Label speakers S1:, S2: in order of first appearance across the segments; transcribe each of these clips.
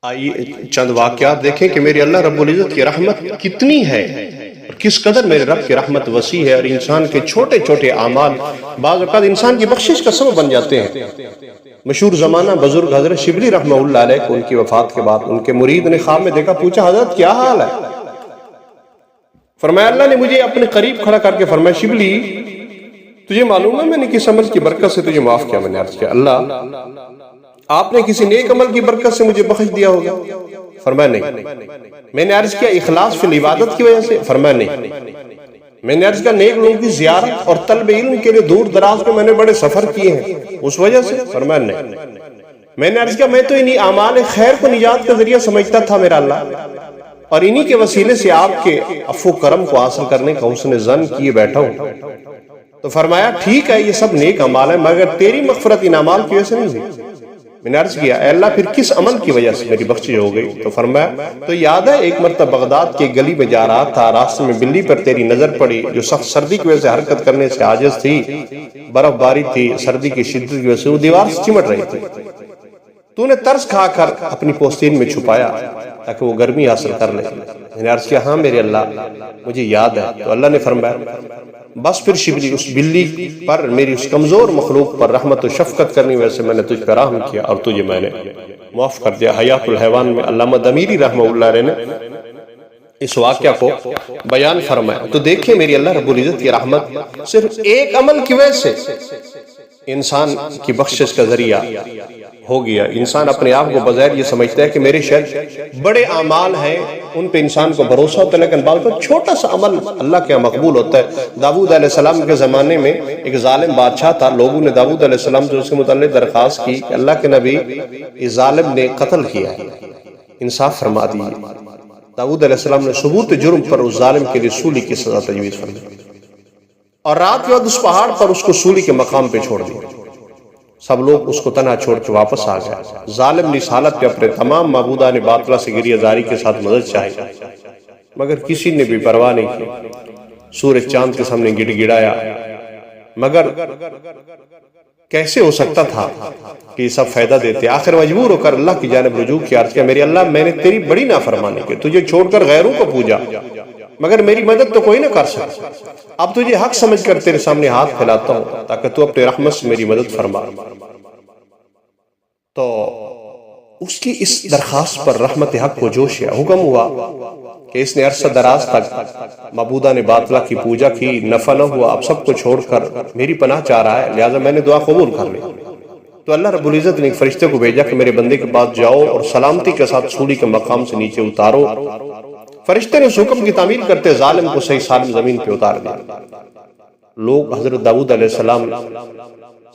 S1: آئیے چند واقعات دیکھیں کہ میرے اللہ رب العزت کی رحمت کتنی ہے اور کس قدر میرے رب کی رحمت وسیع ہے، اور انسان کے چھوٹے چھوٹے اعمال بعض اوقات انسان کی بخشش کا سبب بن جاتے ہیں۔ مشہور زمانہ بزرگ حضرت شبلی رحمہ اللہ علیہ کو ان کی وفات کے بعد ان کے مرید نے خواب میں دیکھا، پوچھا حضرت کیا حال ہے؟ فرمایا اللہ نے مجھے اپنے قریب کھڑا کر کے فرمایا شبلی تجھے معلوم ہے میں نے کس عمل کی برکت سے تجھے معاف کیا؟ میں نے عرض کیا اللہ آپ نے کسی نیک عمل کی برکت سے مجھے بخش دیا ہوگا؟ فرمایا نہیں۔ میں نے عرض کیا اخلاص فی العبادت کی وجہ سے؟ فرمایا نہیں۔ میں نے عرض کیا نیک لوگوں کی زیارت اور طلب علم کے لیے دور دراز میں میں نے بڑے سفر کیے ہیں اس وجہ سے؟ فرمایا نہیں۔ میں نے عرض کیا میں تو انہی اعمال خیر کو نجات کا ذریعہ سمجھتا تھا میرا اللہ، اور انہی کے وسیلے سے آپ کے عفو کرم کو حاصل کرنے کا حسن ظن کیے بیٹھا ہوں۔ تو فرمایا ٹھیک ہے یہ سب نیک اعمال ہیں مگر تیری مغفرت ان اعمال کی وجہ سے نہیں ہوئی۔ میں نے عرض کیا اے اللہ پھر کس عمل کی وجہ سے میری بخشش ہو گئی؟ تو فرمایا تو یاد ہے ایک مرتبہ بغداد کی گلی میں جا رہا تھا، راستے میں بلی پر تیری نظر پڑی جو سخت سردی کی وجہ سے حرکت کرنے سے عاجز تھی، برف باری تھی، سردی کی شدت کی وجہ سے وہ دیوار سے چمٹ رہی تھی، تو نے ترس کھا کر اپنی پوستین میں چھپایا تاکہ وہ گرمی حاصل کر لے۔ میں نے عرض کیا ہاں میرے اللہ مجھے یاد ہے۔ تو اللہ نے فرمایا بس پھر شبلی اس بلی پر میری اس کمزور مخلوق پر رحمت و شفقت کرنے وجہ سے میں نے تجھ پر رحم کیا اور تجھے میں نے معاف کر دیا۔ حیات الحیوان میں علامہ دمیری رحمہ اللہ علیہ نے اس واقعہ کو بیان فرمایا۔ تو دیکھیں میری اللہ رب العزت کی رحمت صرف ایک عمل کی وجہ سے انسان کی بخشش کا ذریعہ ہو گیا۔ انسان اپنے آپ کو بظاہر یہ سمجھتا ہے کہ میرے شاید بڑے اعمال ہیں ان پہ انسان کو بھروسہ ہوتا ہے، لیکن بعض پر چھوٹا سا عمل اللہ کے مقبول ہوتا ہے۔ داؤد علیہ السلام کے زمانے میں ایک ظالم بادشاہ تھا، لوگوں نے داؤد علیہ السلام سے اس کے متعلق درخواست کی کہ اللہ کے نبی اس ظالم نے قتل کیا ہے، انصاف فرما دیجیے۔ داؤد علیہ السلام نے ثبوت جرم پر اس ظالم کے لیے سولی کی سزا تجویز فرمائی اور رات کے بعد اس پہاڑ پر اس کو سولی کے مقام پہ چھوڑ دیا۔ سب لوگ اس کو تنہا چھوڑ کے واپس آ گئے۔ ظالم نے اس حالت پہ اپنے تمام معبودان باطلہ سے گریہ زاری کے ساتھ مدد چاہی مگر کسی نے بھی پرواہ نہیں کی۔ سورج چاند کے سامنے گڑ گڑایا مگر کیسے ہو سکتا تھا کہ یہ سب فائدہ دیتے؟ آخر مجبور ہو کر اللہ کی جانب رجوع کیا، عرض کیا میرے اللہ میں نے تیری بڑی نافرمانی کی، تجھے چھوڑ کر غیروں کو پوجا مگر میری مدد تو کوئی نہ کر سکتا، اب تجھے حق سمجھ کر تیرے سامنے ہاتھ پھیلاتا ہوں تاکہ تو اپنے رحمت سے میری مدد فرما۔ تو اس کی اس درخواست پر رحمت حق کو جوش ہے، حکم ہوا کہ اس نے عرصہ دراز تک معبودان باطلہ کی پوجا کی، نفع نہ ہوا، اب سب کو چھوڑ کر میری پناہ چاہ رہا ہے، لہٰذا میں نے دعا قبول کر لی۔ تو اللہ رب العزت نے ایک فرشتے کو بھیجا کہ میرے بندے کے پاس جاؤ اور سلامتی کے ساتھ سولی کے مقام سے نیچے اتارو۔ فرشتے نے اس حکم کی تعمیل کرتے ظالم کو صحیح سالم زمین پہ اتار دیا۔ لوگ حضرت داؤد علیہ السلام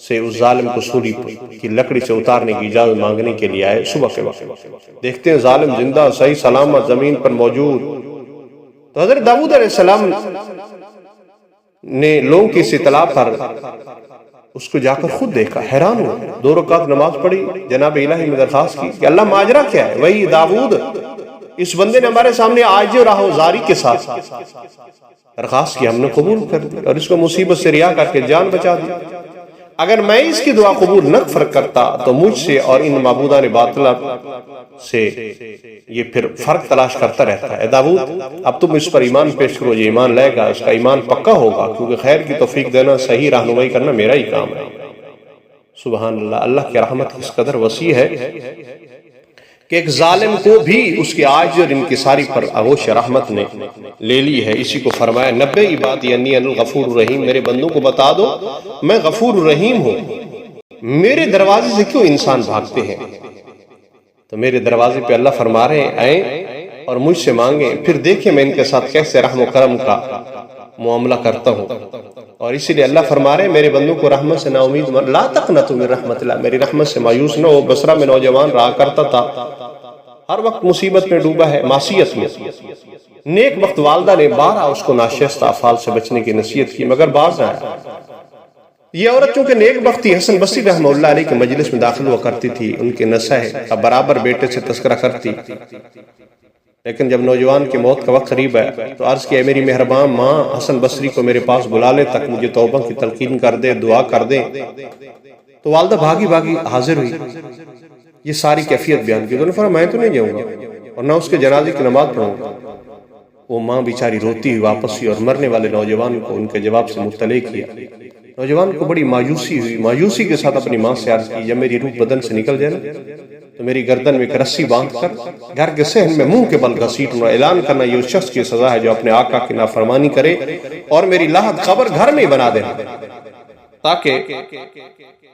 S1: سے اس ظالم کو سولی کی لکڑی سے اتارنے کی اجازت مانگنے کے لیے آئے۔ صبح کے وقت دیکھتے ہیں ظالم زندہ صحیح سلامت زمین پر موجود۔ تو حضرت داؤد علیہ السلام نے لوگوں کی اس اطلاع پر اس کو جا کر خود دیکھا، حیران ہوا، 2 رکعت نماز پڑھی، جناب الہی میں درخواست کی کہ اللہ ماجرا کیا ہے؟ وہی داؤد اس بندے نے ہمارے سامنے آج راہو زاری کے ساتھ درخواست کی، ہم نے قبول کر دی اور اس کو مصیبت سے رہا کر کے جان بچا دی۔ اگر میں اس کی دعا قبول نہ فرق کرتا تو مجھ سے اور ان معبودان باطلہ سے یہ پھر فرق تلاش کرتا رہتا ہے۔ اے داؤد اب تم اس پر ایمان پیش کرو، یہ ایمان لے گا، اس کا ایمان پکا ہوگا، کیونکہ خیر کی توفیق دینا، صحیح رہنمائی کرنا میرا ہی کام ہے۔ سبحان اللہ، اللہ کی رحمت اس قدر وسیع ہے کہ ایک ظالم کو بھی اس کے عاجز اور انکساری پر آغوش رحمت نے لے لی ہے۔ اسی کو فرمایا نبئ عبادی انی انا الغفور الرحیم، میرے بندوں کو بتا دو میں غفور الرحیم ہوں۔ میرے دروازے سے کیوں انسان بھاگتے ہیں؟ تو میرے دروازے پہ اللہ فرما رہے ہیں آئیں اور مجھ سے مانگیں، پھر دیکھیں میں ان کے ساتھ کیسے رحم و کرم کا معاملہ کرتا ہوں۔ اور اسی لیے اللہ فرما رہے ہیں میرے بندوں کو رحمت سے نا امید لا تقنطوا من رحمت اللہ، میری رحمت سے مایوس نہ ہو۔ بصرہ میں نوجوان رہا کرتا تھا، ہر وقت مصیبت میں ڈوبا ہے، معصیت میں۔ نیک وقت والدہ نے بارہ اس کو ناشائستہ افعال سے بچنے کی نصیحت کی مگر باز نہ آیا۔ یہ عورت چونکہ نیک وقت تھی، حسن بصری رحمہ اللہ علیہ کے مجلس میں داخل ہوا کرتی تھی، ان کے نصح کا برابر بیٹے سے تذکرہ کرتی، لیکن جب نوجوان کی موت کا وقت قریب ہے تو عرض کیا میری مہربان ماں حسن بصری کو میرے پاس بلا لے تک مجھے توبہ کی تلقین کر دے، دعا کر دے۔ تو والدہ بھاگی بھاگی حاضر ہوئی۔ یہ ساری کیفیت بیان کی. تو نے فرمایا میں تو نہیں جاؤں گا اور نہ اس کے جنازے کی نماز پڑھوں گا. وہ ماں بیچاری روتی ہوئی واپس ہوئی اور مرنے والے نوجوان کو ان کے جواب سے مطلع کیا. نوجوان کو بڑی مایوسی ہوئی. مایوسی کے ساتھ اپنی ماں سے عرض کی جب میری روح بدن سے نکل جائے نا تو میری گردن میں ایک رسی باندھ کر گھر کے صحن میں منہ کے بل گھسیٹنا، اعلان کرنا یہ اس شخص کی سزا ہے جو اپنے آقا کی نافرمانی کرے، اور میری لاحق قبر گھر میں ہی بنا دینا، تاکہ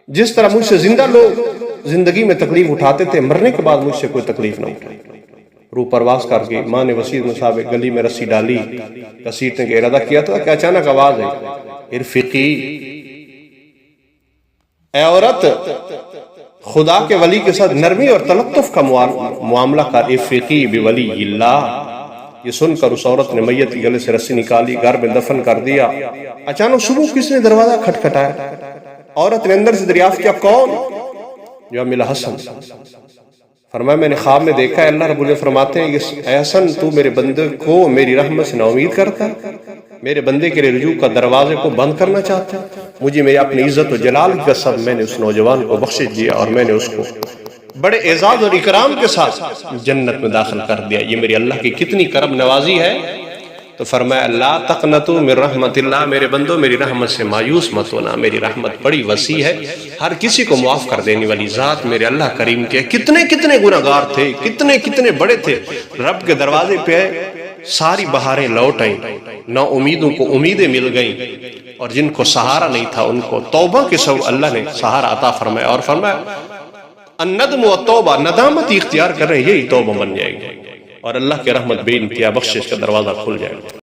S1: جس طرح مجھ سے زندہ لوگ زندگی میں تکلیف اٹھاتے تھے مرنے کے بعد مجھ سے کوئی تکلیف نہ اٹھائے. روح پرواز کر گئی. ماں نے وسیع مصابق گلی میں رسی ڈالی، گھسیٹنے کا ارادہ کیا تھا کہ اچانک آواز آئی ارفقی، اے عورت خدا کے ولی کے ساتھ نرمی اور تلطف کا معاملہ کر، ارفقی بولی اللہ. یہ سن کر اس عورت نے میت کے گلے سے رسی نکالی، گھر میں دفن کر دیا. اچانک صبح کس نے دروازہ کھٹکھٹایا؟ عورت نے اندر سے دریافت کیا کون؟ جو ملا حسن. فرمایا میں نے خواب میں دیکھا ہے. اللہ رب العزت فرماتے ہیں اے حسن تو میرے بندے کو میری رحمت سے نا امید کرتا ہے، میرے بندے کے لیے رجوع کا دروازے کو بند کرنا چاہتا ہے. مجھے میں اپنی عزت و جلال کا سب میں نے اس نوجوان کو بخش دیا اور میں نے اس کو بڑے اعزاز اور اکرام کے ساتھ جنت میں داخل کر دیا. یہ میری اللہ کی کتنی کرم نوازی ہے. تو فرمایا لا تقنطوا من رحمت اللہ، میرے بندو میری رحمت سے مایوس مت ہونا، میری رحمت بڑی وسیع ہے، ہر کسی کو معاف کر دینے والی ذات میرے اللہ کریم کے. کتنے کتنے گناہگار تھے، کتنے کتنے بڑے تھے، رب کے دروازے پہ ساری بہاریں لوٹ آئیں، نا امیدوں کو امیدیں مل گئیں، اور جن کو سہارا نہیں تھا ان کو توبہ کے سبب اللہ نے سہارا عطا فرمایا. اور فرمایا الندم و توبہ، ندامت اختیار کر رہے ہیں یہی توبہ بن جائے گی، اور اللہ کے رحمت بے انتہا بخشش کا دروازہ کھل جائے گا.